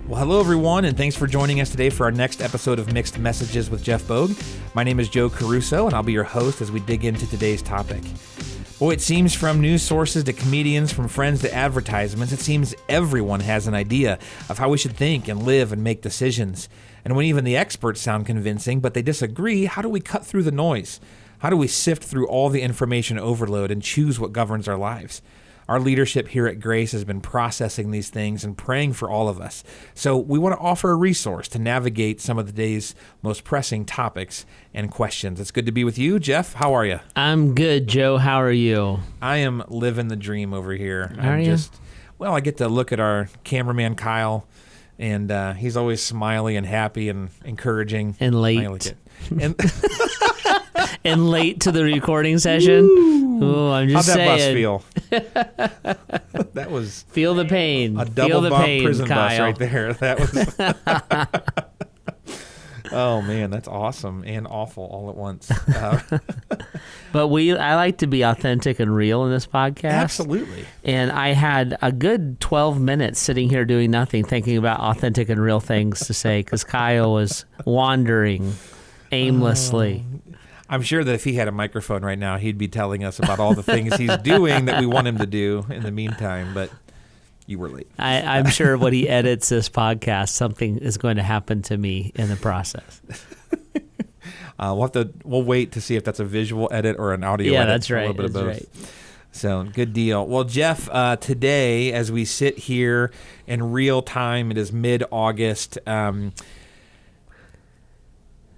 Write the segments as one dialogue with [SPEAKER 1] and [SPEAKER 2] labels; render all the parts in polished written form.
[SPEAKER 1] Well, hello, everyone, and thanks for joining us today for our next episode of Mixed Messages with Jeff Bogue. My name is Joe Caruso, and I'll be your host as we dig into today's topic. Boy, it seems from news sources to comedians, from friends to advertisements, it seems everyone has an idea of how we should think and live and make decisions. And when even the experts sound convincing, but they disagree, how do we cut through the noise? How do we sift through all the information overload and choose what governs our lives? Our leadership here at Grace has been processing these things and praying for all of us. So we want to offer a resource to navigate some of the day's most pressing topics and questions. It's good to be with you. Jeff, how are you?
[SPEAKER 2] I'm good, Joe. How are you?
[SPEAKER 1] I am living the dream over here.
[SPEAKER 2] Are you?
[SPEAKER 1] Well, I get to look at our cameraman, Kyle, and he's always smiley and happy and encouraging.
[SPEAKER 2] And late.
[SPEAKER 1] I like it. And
[SPEAKER 2] and late to the recording session. Ooh, I'm just saying.
[SPEAKER 1] How'd that bus feel? That was...
[SPEAKER 2] Feel the pain.
[SPEAKER 1] A double
[SPEAKER 2] Feel the
[SPEAKER 1] bump
[SPEAKER 2] pain,
[SPEAKER 1] prison
[SPEAKER 2] Kyle.
[SPEAKER 1] bus right there. That was... Oh, man, that's awesome and awful all at once.
[SPEAKER 2] But I like to be authentic and real in this podcast.
[SPEAKER 1] Absolutely.
[SPEAKER 2] And I had a good 12 minutes sitting here doing nothing, thinking about authentic and real things to say, because Kyle was wandering aimlessly.
[SPEAKER 1] I'm sure that if he had a microphone right now, he'd be telling us about all the things he's doing that we want him to do in the meantime, but you were late.
[SPEAKER 2] I'm sure when he edits this podcast, something is going to happen to me in the process.
[SPEAKER 1] We'll wait to see if that's a visual edit or an audio edit.
[SPEAKER 2] Yeah, that's right.
[SPEAKER 1] A little bit
[SPEAKER 2] that's
[SPEAKER 1] of both.
[SPEAKER 2] Right.
[SPEAKER 1] So, good deal. Well, Jeff, today, as we sit here in real time, it is mid-August.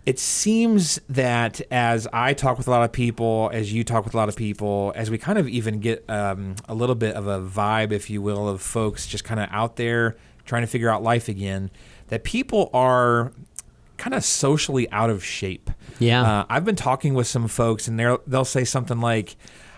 [SPEAKER 1] It seems that as I talk with a lot of people, as you talk with a lot of people, as we kind of even get a little bit of a vibe, if you will, of folks just kind of out there trying to figure out life again, that people are kind of socially out of shape.
[SPEAKER 2] Yeah.
[SPEAKER 1] I've been talking with some folks, and they'll say something like,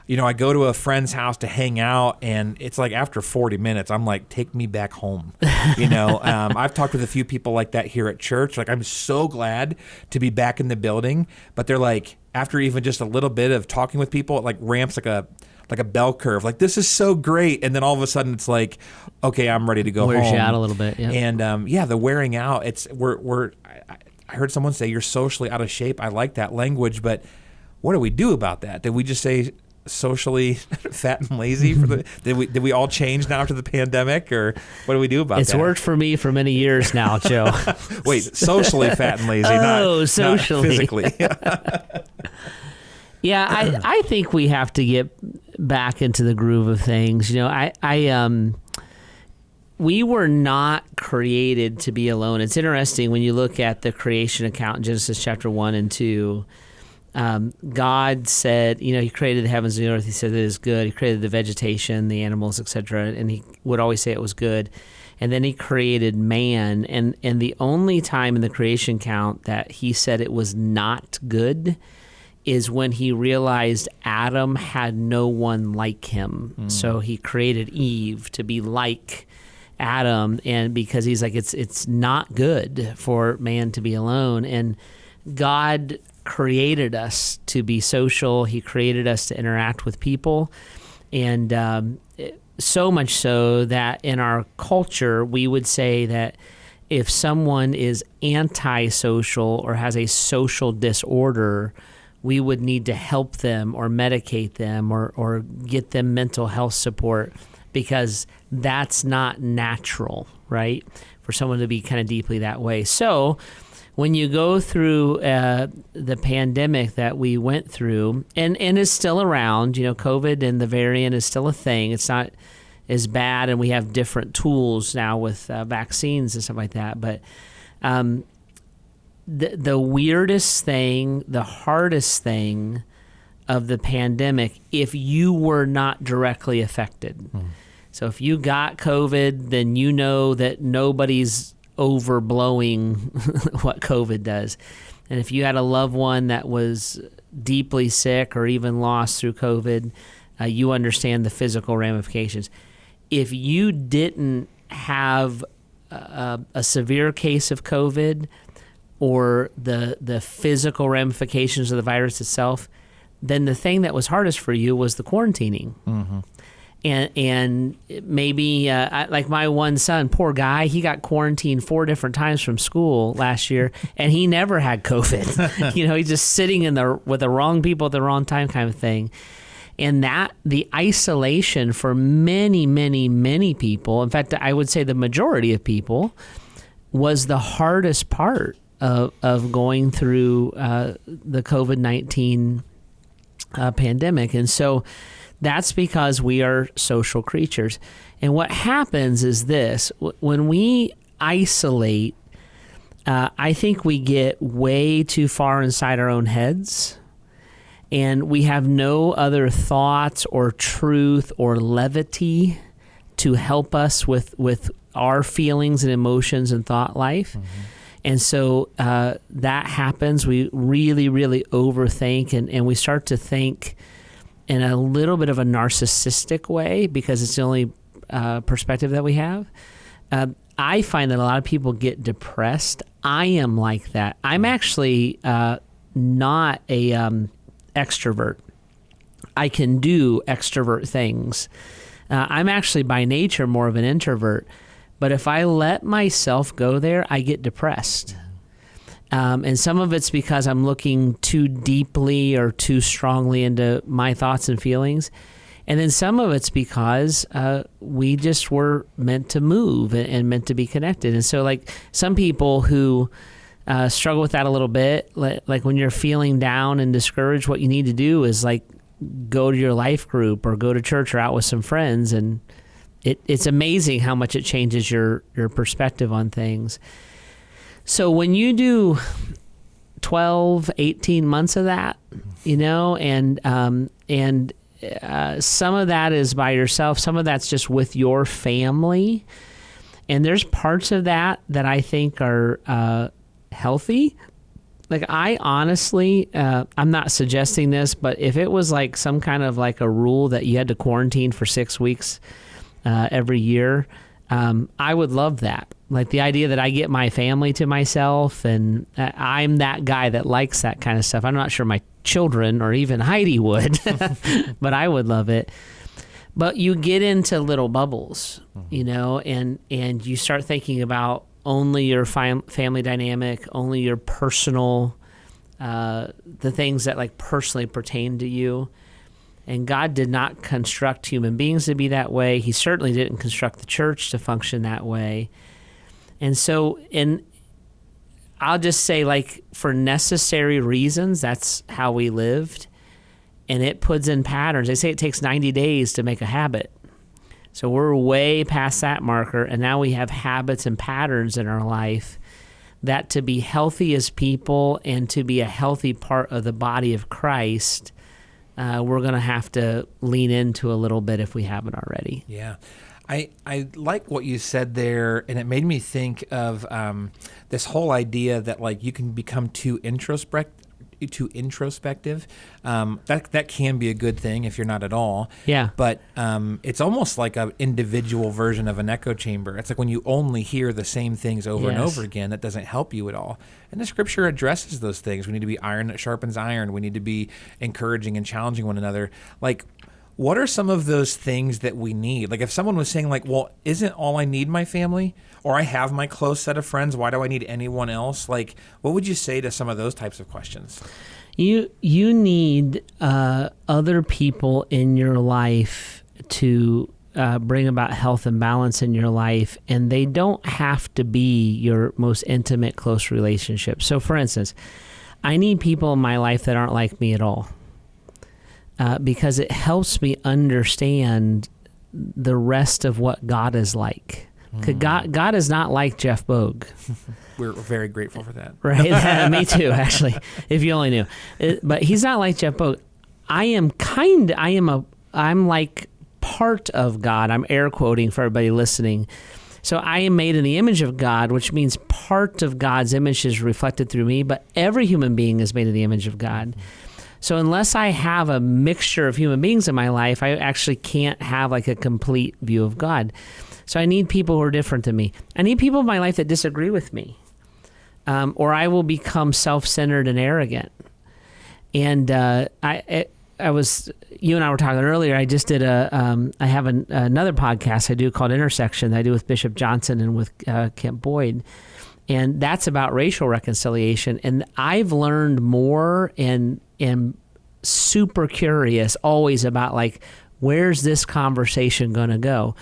[SPEAKER 1] you know, I go to a friend's house to hang out, and it's like after 40 minutes, I'm like, take me back home. You know, I've talked with a few people like that here at church. Like, I'm so glad to be back in the building. But they're like, after even just a little bit of talking with people, it like ramps like a bell curve. Like, this is so great. And then all of a sudden it's like, okay, I'm ready to go home.
[SPEAKER 2] Wears you out a little bit. Yeah.
[SPEAKER 1] And the wearing out, I heard someone say you're socially out of shape. I like that language, but what do we do about that? Did we just say socially fat and lazy? Did we all change now after the pandemic, or what do we do about that?
[SPEAKER 2] It's worked for me for many years now, Joe.
[SPEAKER 1] Wait, socially fat and lazy,
[SPEAKER 2] socially.
[SPEAKER 1] not physically.
[SPEAKER 2] Yeah, I think we have to get back into the groove of things. You know, we were not created to be alone. It's interesting when you look at the creation account in Genesis chapter 1 and 2. God said, you know, he created the heavens and the earth. He said it is good. He created the vegetation, the animals, etc. And he would always say it was good. And then he created man. And the only time in the creation count that he said it was not good is when he realized Adam had no one like him. So he created Eve to be like Adam. And because he's like, it's not good for man to be alone. And God created us to be social. He created us to interact with people. And so much so that in our culture, we would say that if someone is antisocial or has a social disorder, we would need to help them or medicate them or get them mental health support, because that's not natural, right? For someone to be kind of deeply that way. So when you go through the pandemic that we went through, and is still around, you know, COVID and the variant is still a thing. It's not as bad, and we have different tools now with vaccines and stuff like that. But the weirdest thing, the hardest thing of the pandemic, if you were not directly affected. So if you got COVID, then you know that nobody's overblowing what COVID does. And if you had a loved one that was deeply sick or even lost through COVID, you understand the physical ramifications. If you didn't have a severe case of COVID or the physical ramifications of the virus itself, then the thing that was hardest for you was the quarantining. And maybe like my one son, poor guy, he got quarantined 4 different times from school last year, and he never had COVID. He's just sitting with the wrong people at the wrong time, kind of thing. And that the isolation for many, many, many people, in fact, I would say the majority of people, was the hardest part of going through the COVID-19 pandemic. And so that's because we are social creatures. And what happens is this: when we isolate, I think we get way too far inside our own heads, and we have no other thoughts or truth or levity to help us with our feelings and emotions and thought life. Mm-hmm. And so that happens. We really, really overthink, and we start to think in a little bit of a narcissistic way because it's the only perspective that we have. I find that a lot of people get depressed. I am like that. I'm actually not a extrovert. I can do extrovert things. I'm actually by nature more of an introvert. But if I let myself go there, I get depressed. And some of it's because I'm looking too deeply or too strongly into my thoughts and feelings. And then some of it's because we just were meant to move and meant to be connected. And so like some people who struggle with that a little bit, like when you're feeling down and discouraged, what you need to do is like go to your life group or go to church or out with some friends. And it's amazing how much it changes your perspective on things. So when you do 12, 18 months of that, and some of that is by yourself, some of that's just with your family. And there's parts of that I think are healthy. Like I honestly, I'm not suggesting this, but if it was like some kind of like a rule that you had to quarantine for 6 weeks every year, I would love that. Like the idea that I get my family to myself, and I'm that guy that likes that kind of stuff. I'm not sure my children or even Heidi would, but I would love it. But you get into little bubbles, and you start thinking about only your family dynamic, only your personal, the things that like personally pertain to you. And God did not construct human beings to be that way. He certainly didn't construct the church to function that way. And so, I'll just say, like, for necessary reasons, that's how we lived. And it puts in patterns. They say it takes 90 days to make a habit. So we're way past that marker, and now we have habits and patterns in our life that to be healthy as people and to be a healthy part of the body of Christ, we're going to have to lean into a little bit if we haven't already.
[SPEAKER 1] Yeah. I like what you said there, and it made me think of this whole idea that like you can become too introspective. That can be a good thing if you're not at all.
[SPEAKER 2] Yeah.
[SPEAKER 1] But it's almost like an individual version of an echo chamber. It's like when you only hear the same things over and over again, that doesn't help you at all. And the scripture addresses those things. We need to be iron that sharpens iron. We need to be encouraging and challenging one another. Like, what are some of those things that we need? Like if someone was saying like, well, isn't all I need my family? Or I have my close set of friends, why do I need anyone else? Like, what would you say to some of those types of questions?
[SPEAKER 2] You need other people in your life to bring about health and balance in your life, and they don't have to be your most intimate, close relationship. So for instance, I need people in my life that aren't like me at all. Because it helps me understand the rest of what God is like. God is not like Jeff Bogue.
[SPEAKER 1] We're very grateful for that.
[SPEAKER 2] Right? Me too, actually, if you only knew. But he's not like Jeff Bogue. I'm like part of God. I'm air quoting for everybody listening. So I am made in the image of God, which means part of God's image is reflected through me, but every human being is made in the image of God. So unless I have a mixture of human beings in my life, I actually can't have like a complete view of God. So I need people who are different than me. I need people in my life that disagree with me, or I will become self-centered and arrogant. And you and I were talking earlier. I just did I have another podcast I do called Intersection that I do with Bishop Johnson and with Kent Boyd. And that's about racial reconciliation. And I've learned more and am super curious always about like, where's this conversation going to go?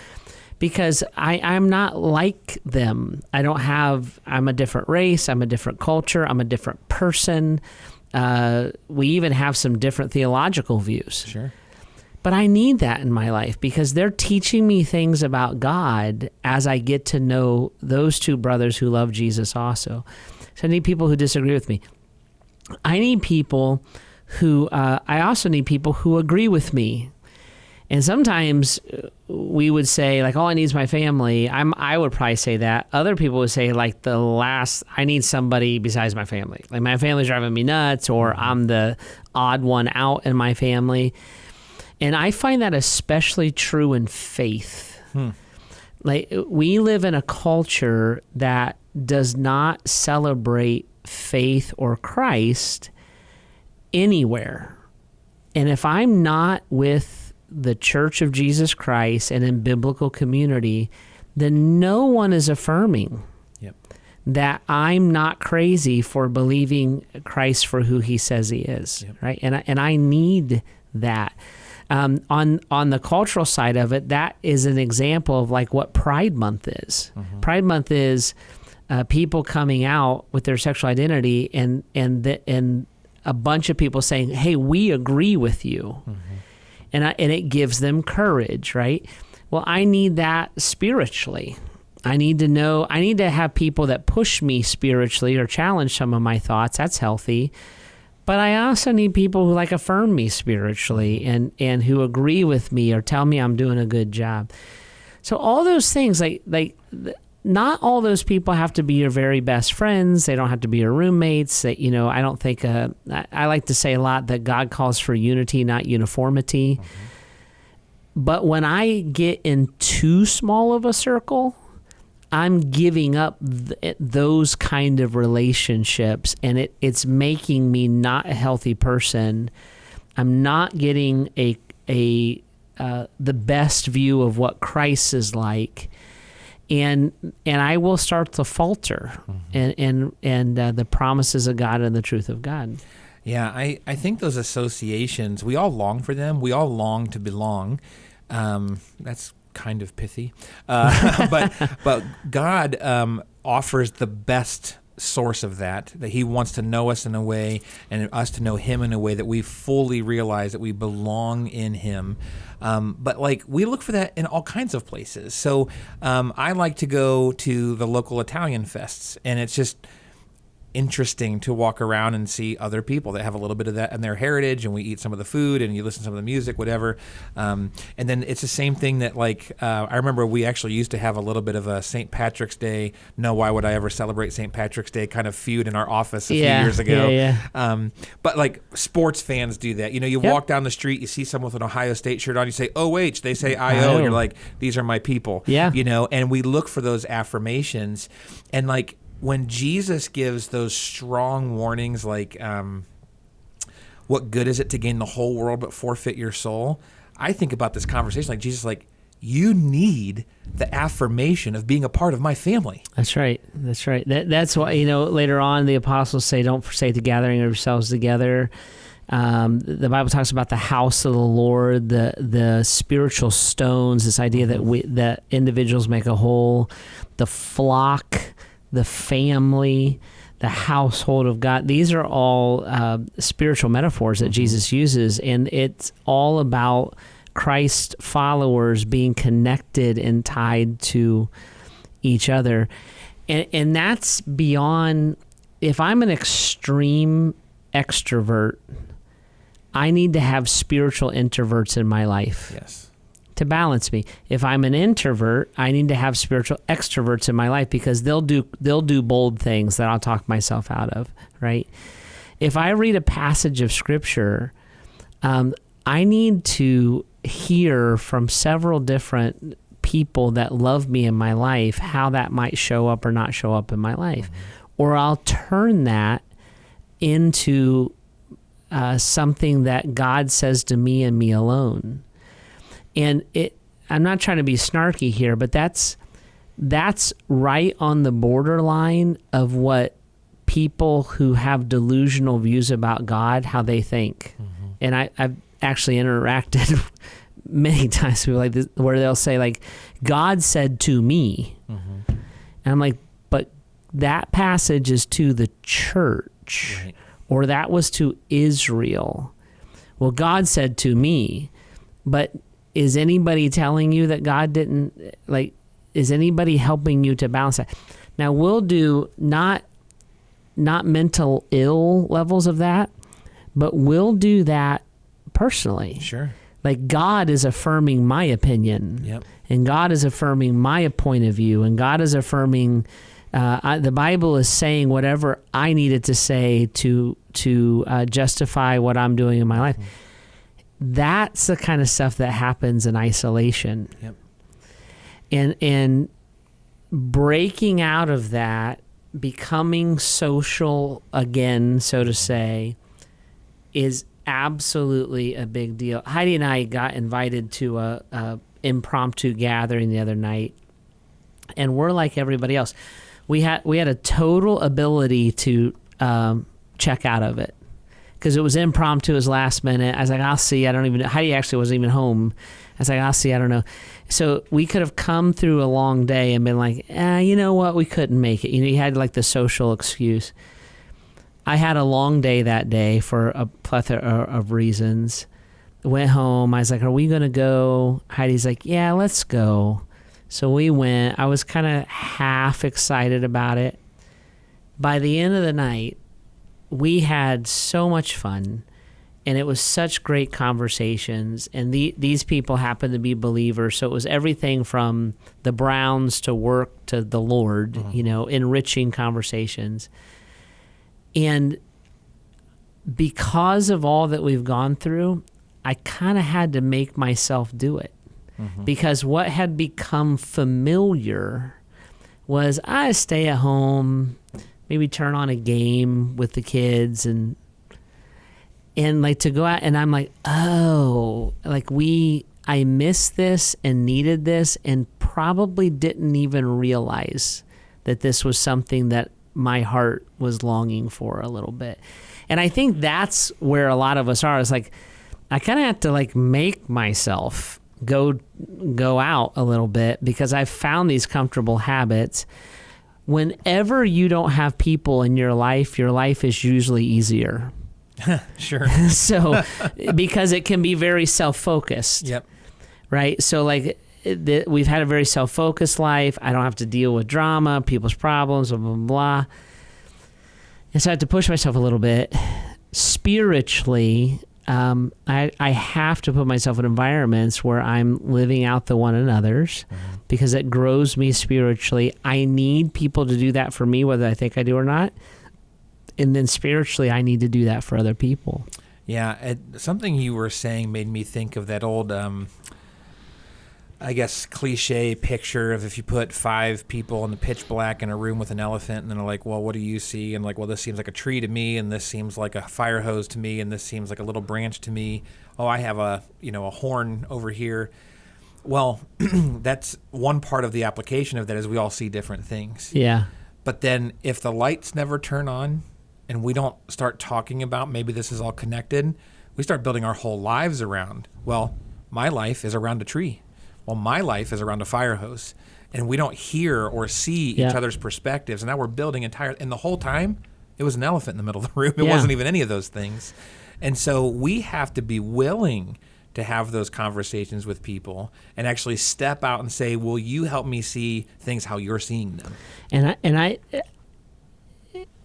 [SPEAKER 2] Because I'm not like them. I'm a different race. I'm a different culture. I'm a different person. We even have some different theological views.
[SPEAKER 1] Sure.
[SPEAKER 2] But I need that in my life because they're teaching me things about God as I get to know those two brothers who love Jesus also. So I need people who disagree with me. I need people who, I also need people who agree with me. And sometimes we would say like, all I need is my family. I would probably say that. Other people would say like I need somebody besides my family. Like my family's driving me nuts, or I'm the odd one out in my family. And I find that especially true in faith. Like we live in a culture that does not celebrate faith or Christ anywhere. And if I'm not with the Church of Jesus Christ and in biblical community, then no one is affirming that I'm not crazy for believing Christ for who he says he is, right? And I need that. On the cultural side of it, that is an example of like what Pride Month is. Pride Month is people coming out with their sexual identity and a bunch of people saying, "Hey, we agree with you," and it gives them courage, right? Well, I need that spiritually. I need to have people that push me spiritually or challenge some of my thoughts. That's healthy. But I also need people who like affirm me spiritually and who agree with me or tell me I'm doing a good job. So all those things, like not all those people have to be your very best friends. They don't have to be your roommates. I don't think, I like to say a lot that God calls for unity, not uniformity. But when I get in too small of a circle, I'm giving up those kind of relationships, and it's making me not a healthy person. I'm not getting the best view of what Christ is like, and I will start to falter, and the promises of God and the truth of God.
[SPEAKER 1] Yeah, I think those associations, we all long for them. We all long to belong. That's kind of pithy, but God offers the best source of that he wants to know us in a way and us to know him in a way that we fully realize that we belong in him. But like we look for that in all kinds of places. So I like to go to the local Italian fests, and it's just interesting to walk around and see other people that have a little bit of that in their heritage, and we eat some of the food and you listen to some of the music, whatever. And then it's the same thing that I remember we actually used to have a little bit of a St. Patrick's Day, no, why would I ever celebrate St. Patrick's Day kind of feud in our office a few years ago. But like sports fans do that. You walk down the street, you see someone with an Ohio State shirt on, you say, OH, they say IO, and you're like, these are my people. And we look for those affirmations. And like, when Jesus gives those strong warnings like, what good is it to gain the whole world but forfeit your soul? I think about this conversation like Jesus, like, you need the affirmation of being a part of my family.
[SPEAKER 2] That's right. That's why, later on the apostles say, don't forsake the gathering of yourselves together. The Bible talks about the house of the Lord, the spiritual stones, this idea that individuals make a whole, the flock, the family, the household of God. These are all spiritual metaphors that Jesus uses, and it's all about Christ followers being connected and tied to each other. And that's beyond, if I'm an extreme extrovert, I need to have spiritual introverts in my life.
[SPEAKER 1] Yes.
[SPEAKER 2] To balance me. If I'm an introvert, I need to have spiritual extroverts in my life because they'll do bold things that I'll talk myself out of, right? If I read a passage of scripture, I need to hear from several different people that love me in my life how that might show up or not show up in my life. Or I'll turn that into something that God says to me and me alone. And I'm not trying to be snarky here, but that's right on the borderline of what people who have delusional views about God, how they think. Mm-hmm. And I've actually interacted many times with like this, where they'll say like, God said to me. Mm-hmm. And I'm like, but that passage is to the church, right, or that was to Israel. Well, God said to me, but is anybody telling you that God didn't, like, is anybody helping you to balance that? Now we'll do not mental ill levels of that, but we'll do that personally.
[SPEAKER 1] Sure.
[SPEAKER 2] Like God is affirming my opinion,
[SPEAKER 1] yep, and
[SPEAKER 2] God is affirming my point of view, and God is affirming, the Bible is saying whatever I needed to say to justify what I'm doing in my life. Mm-hmm. That's the kind of stuff that happens in isolation.
[SPEAKER 1] Yep.
[SPEAKER 2] And breaking out of that, becoming social again, so to say, is absolutely a big deal. Heidi and I got invited to a impromptu gathering the other night, and we're like everybody else. We had a total ability to check out of it because it was impromptu, it was last minute. I was like, I'll see. I don't even know. Heidi actually wasn't even home. I was like, I'll see. I don't know. So we could have come through a long day and been like, you know what? We couldn't make it. You had like the social excuse. I had a long day that day for a plethora of reasons. Went home. I was like, are we going to go? Heidi's like, yeah, let's go. So we went. I was kind of half excited about it. By the end of the night, we had so much fun, and it was such great conversations. And these people happened to be believers, so it was everything from the Browns to work to the Lord, enriching conversations. And because of all that we've gone through, I kind of had to make myself do it. Mm-hmm. Because what had become familiar was I stay at home, maybe turn on a game with the kids and like to go out, and I'm like, oh, like I missed this and needed this and probably didn't even realize that this was something that my heart was longing for a little bit. And I think that's where a lot of us are. It's like, I kind of have to like make myself go out a little bit because I've found these comfortable habits. Whenever you don't have people in your life is usually easier.
[SPEAKER 1] Sure.
[SPEAKER 2] So, because it can be very self-focused.
[SPEAKER 1] Yep.
[SPEAKER 2] Right? So like, we've had a very self-focused life. I don't have to deal with drama, people's problems, blah, blah, blah. And so I have to push myself a little bit. Spiritually, I have to put myself in environments where I'm living out the one another's, mm-hmm, because it grows me spiritually. I need people to do that for me, whether I think I do or not. And then spiritually, I need to do that for other people.
[SPEAKER 1] Yeah, something you were saying made me think of that old, I guess, cliche picture of if you put 5 people in the pitch black in a room with an elephant, and then they're like, well, what do you see? And like, well, this seems like a tree to me, and this seems like a fire hose to me, and this seems like a little branch to me. Oh, I have a horn over here. Well, that's one part of the application of that is we all see different things.
[SPEAKER 2] Yeah.
[SPEAKER 1] But then if the lights never turn on and we don't start talking about maybe this is all connected, we start building our whole lives around, well, my life is around a tree. Well, my life is around a fire hose, and we don't hear or see each other's perspectives. And now we're building and the whole time it was an elephant in the middle of the room. It wasn't even any of those things. And so we have to be willing to have those conversations with people and actually step out and say, will you help me see things how you're seeing them? And
[SPEAKER 2] I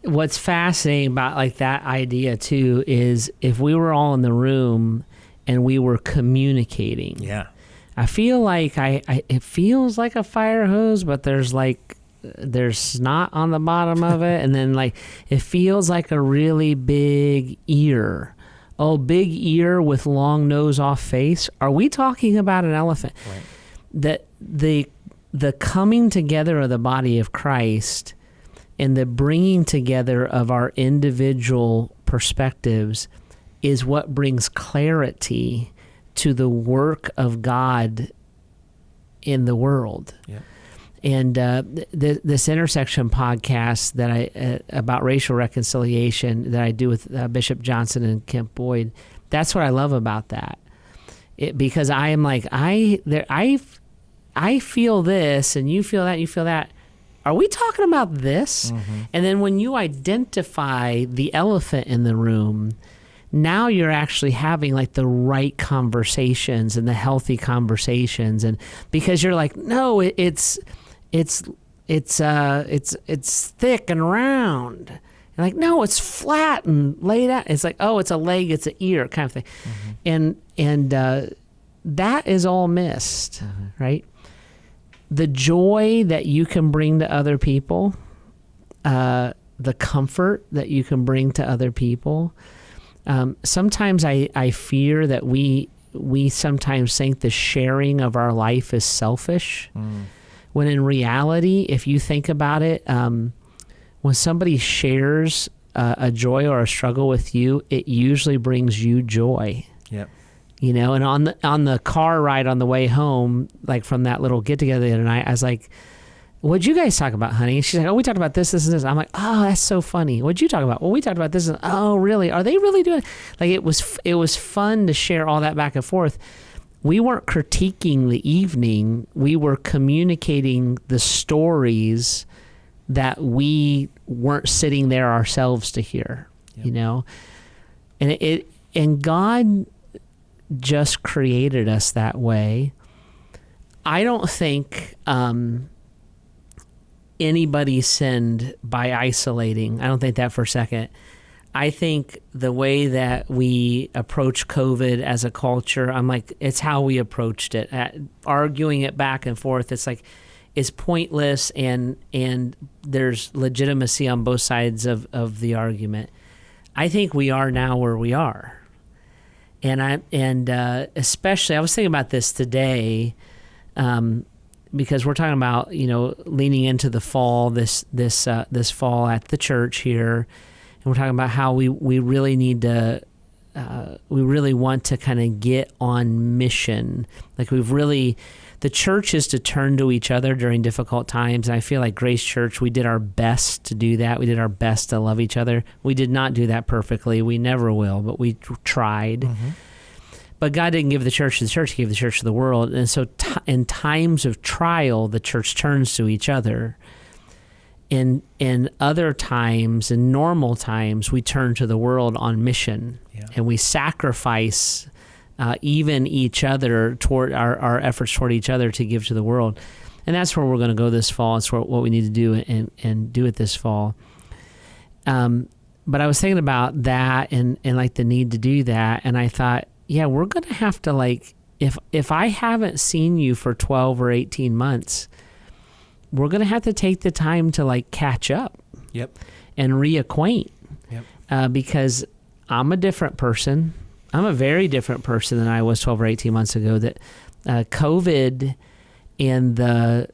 [SPEAKER 2] what's fascinating about like that idea too is if we were all in the room and we were communicating.
[SPEAKER 1] Yeah.
[SPEAKER 2] I feel like it feels like a fire hose, but there's snot on the bottom of it. And then like, it feels like a really big ear. Oh, big ear with long nose off face. Are we talking about an elephant?
[SPEAKER 1] Right.
[SPEAKER 2] That the coming together of the body of Christ and the bringing together of our individual perspectives is what brings clarity to the work of God in the world.
[SPEAKER 1] Yeah.
[SPEAKER 2] And this Intersection podcast that I about racial reconciliation that I do with Bishop Johnson and Kemp Boyd, that's what I love about that. Because I am like, I feel this, and you feel that, and you feel that. Are we talking about this? Mm-hmm. And then when you identify the elephant in the room, now you're actually having like the right conversations and the healthy conversations, and because you're like, no, it's thick and round. And like, no, it's flat and laid out. It's like, oh, it's a leg, it's an ear, kind of thing. Mm-hmm. And that is all missed, right? The joy that you can bring to other people, the comfort that you can bring to other people. Sometimes I fear that we sometimes think the sharing of our life is selfish, when in reality, if you think about it, when somebody shares a joy or a struggle with you, it usually brings you joy.
[SPEAKER 1] Yep.
[SPEAKER 2] You know, and on the car ride on the way home, like from that little get together the other night, I was like, "What'd you guys talk about, honey?" And she's like, "Oh, we talked about this, this, and this." I'm like, "Oh, that's so funny. What'd you talk about?" "Well, we talked about this." And, "Oh, really? Are they really doing it?" Like it was fun to share all that back and forth. We weren't critiquing the evening. We were communicating the stories that we weren't sitting there ourselves to hear. Yep. You know, and God just created us that way. I don't think anybody sinned by isolating. I don't think that for a second. I think the way that we approach COVID as a culture, I'm like, it's how we approached it. Arguing it back and forth, it's like, it's pointless, and there's legitimacy on both sides of the argument. I think we are now where we are. And especially, I was thinking about this today, because we're talking about, you know, leaning into the fall this fall at the church here, and we're talking about how we really need to, we really want to kind of get on mission. Like the church is to turn to each other during difficult times. And I feel like Grace Church, we did our best to do that. We did our best to love each other. We did not do that perfectly. We never will, but we tried. Mm-hmm. But God didn't give the church to the church. He gave the church to the world. And so in times of trial, the church turns to each other. In other times, in normal times, we turn to the world on mission. Yeah. And we sacrifice even each other toward our efforts toward each other to give to the world. And that's where we're going to go this fall. It's what we need to do and do it this fall. But I was thinking about that and like the need to do that. And I thought, yeah, we're going to have to, like, if I haven't seen you for 12 or 18 months, we're going to have to take the time to like catch up. Yep. And reacquaint. Yep. Because I'm a different person. I'm a very different person than I was 12 or 18 months ago. That COVID and the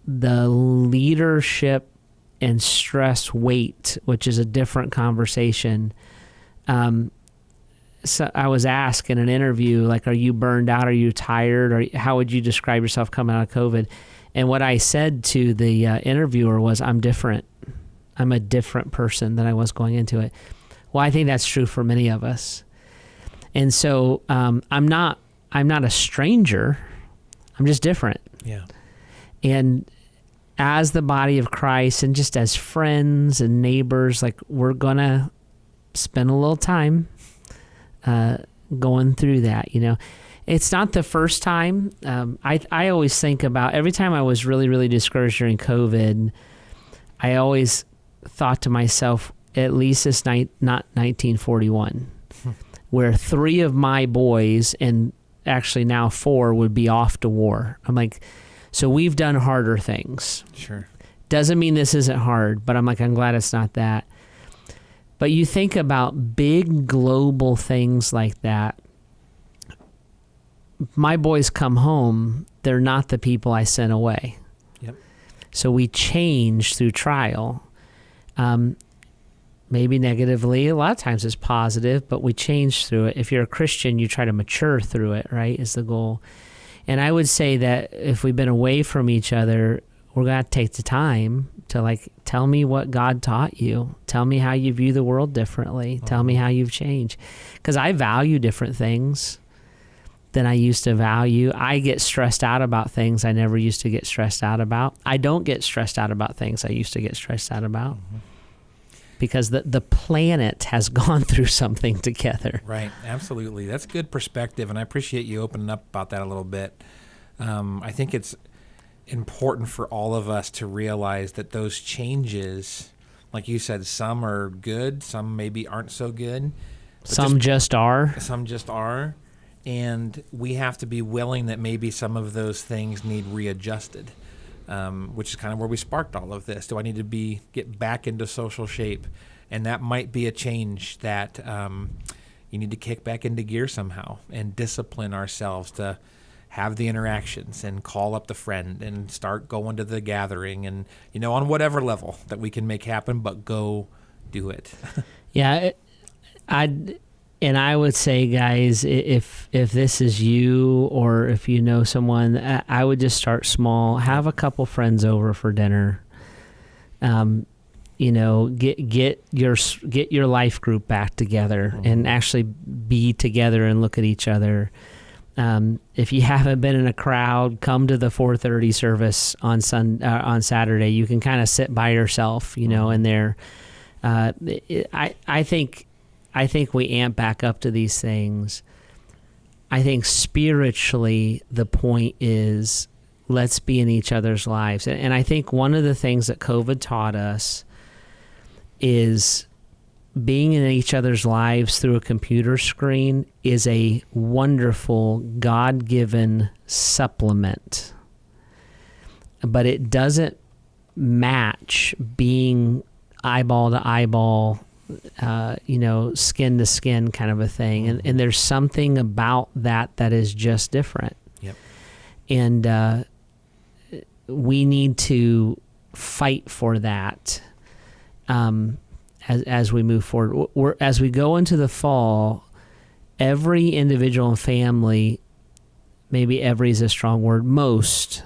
[SPEAKER 2] leadership and stress weight, which is a different conversation. So I was asked in an interview, like, are you burned out? Are you tired? Or how would you describe yourself coming out of COVID? And what I said to the interviewer was, I'm different. I'm a different person than I was going into it. Well, I think that's true for many of us. And so I'm not a stranger. I'm just different. Yeah. And as the body of Christ and just as friends and neighbors, like, we're going to spend a little time going through that, you know. It's not the first time. I always think about, every time I was really, really discouraged during COVID, I always thought to myself, at least it's not 1941, where 3 of my boys, and actually now 4, would be off to war. I'm like, so we've done harder things. Sure. Doesn't mean this isn't hard, but I'm like, I'm glad it's not that. But you think about big global things like that. My boys come home, they're not the people I sent away. Yep. So we change through trial. maybe negatively. A lot of times it's positive, but we change through it. If you're a Christian, you try to mature through it, right, is the goal. And I would say that if we've been away from each other, we're going to take the time to, like, tell me what God taught you. Tell me how you view the world differently. Tell me how you've changed. Because I value different things than I used to value. I get stressed out about things I never used to get stressed out about. I don't get stressed out about things I used to get stressed out about. Because the planet has gone through something together.
[SPEAKER 1] Right, absolutely. That's good perspective, and I appreciate you opening up about that a little bit. I think it's important for all of us to realize that those changes, like you said, some are good, some maybe aren't so good.
[SPEAKER 2] Some just are.
[SPEAKER 1] Some just are. And we have to be willing that maybe some of those things need readjusted. Which is kind of where we sparked all of this. Do I need to get back into social shape? And that might be a change that you need to kick back into gear somehow and discipline ourselves to have the interactions and call up the friend and start going to the gathering and, on whatever level that we can make happen, but go do it.
[SPEAKER 2] Yeah, I would say, guys, if this is you or if you know someone, I would just start small. Have a couple friends over for dinner. Get your life group back together and actually be together and look at each other. If you haven't been in a crowd, come to the 4:30 service on Saturday. You can kind of sit by yourself, in there. I think we amp back up to these things. I think spiritually, the point is, let's be in each other's lives. And I think one of the things that COVID taught us is being in each other's lives through a computer screen is a wonderful, God-given supplement. But it doesn't match being eyeball to eyeball, skin to skin kind of a thing. And there's something about that is just different.
[SPEAKER 1] Yep.
[SPEAKER 2] And we need to fight for that as we move forward. As we go into the fall, every individual and family, maybe every is a strong word, most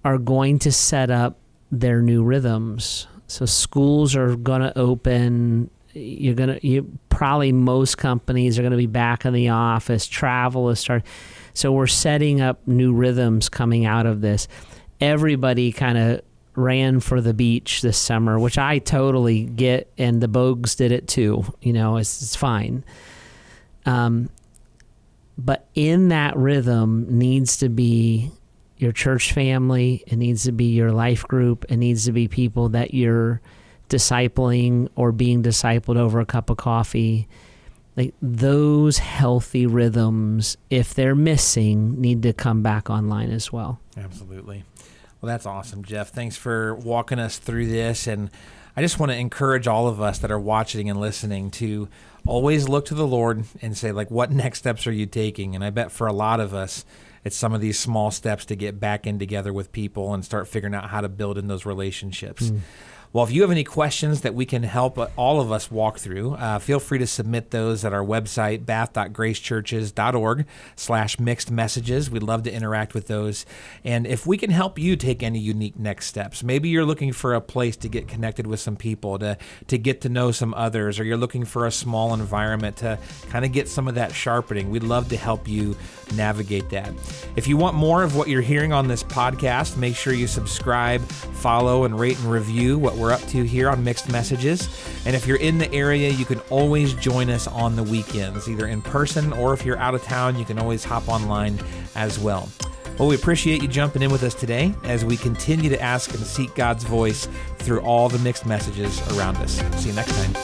[SPEAKER 2] are going to set up their new rhythms. So schools are going to open. Probably most companies are going to be back in the office. Travel is starting. So we're setting up new rhythms coming out of this. Everybody kind of ran for the beach this summer, which I totally get, and the Bogues did it too. It's fine. But in that rhythm needs to be your church family, it needs to be your life group, it needs to be people that you're discipling or being discipled over a cup of coffee. Like those healthy rhythms, if they're missing, need to come back online as well.
[SPEAKER 1] Absolutely. Well, that's awesome, Jeff. Thanks for walking us through this. And I just want to encourage all of us that are watching and listening to always look to the Lord and say, like, what next steps are you taking? And I bet for a lot of us, it's some of these small steps to get back in together with people and start figuring out how to build in those relationships. Well, if you have any questions that we can help all of us walk through, feel free to submit those at our website, bath.gracechurches.org/mixed messages. We'd love to interact with those. And if we can help you take any unique next steps, maybe you're looking for a place to get connected with some people, to get to know some others, or you're looking for a small environment to kind of get some of that sharpening, we'd love to help you navigate that. If you want more of what you're hearing on this podcast, make sure you subscribe, follow, and rate and review what we're up to here on Mixed Messages. And if you're in the area, you can always join us on the weekends, either in person or if you're out of town, you can always hop online as well. Well, we appreciate you jumping in with us today as we continue to ask and seek God's voice through all the mixed messages around us. See you next time.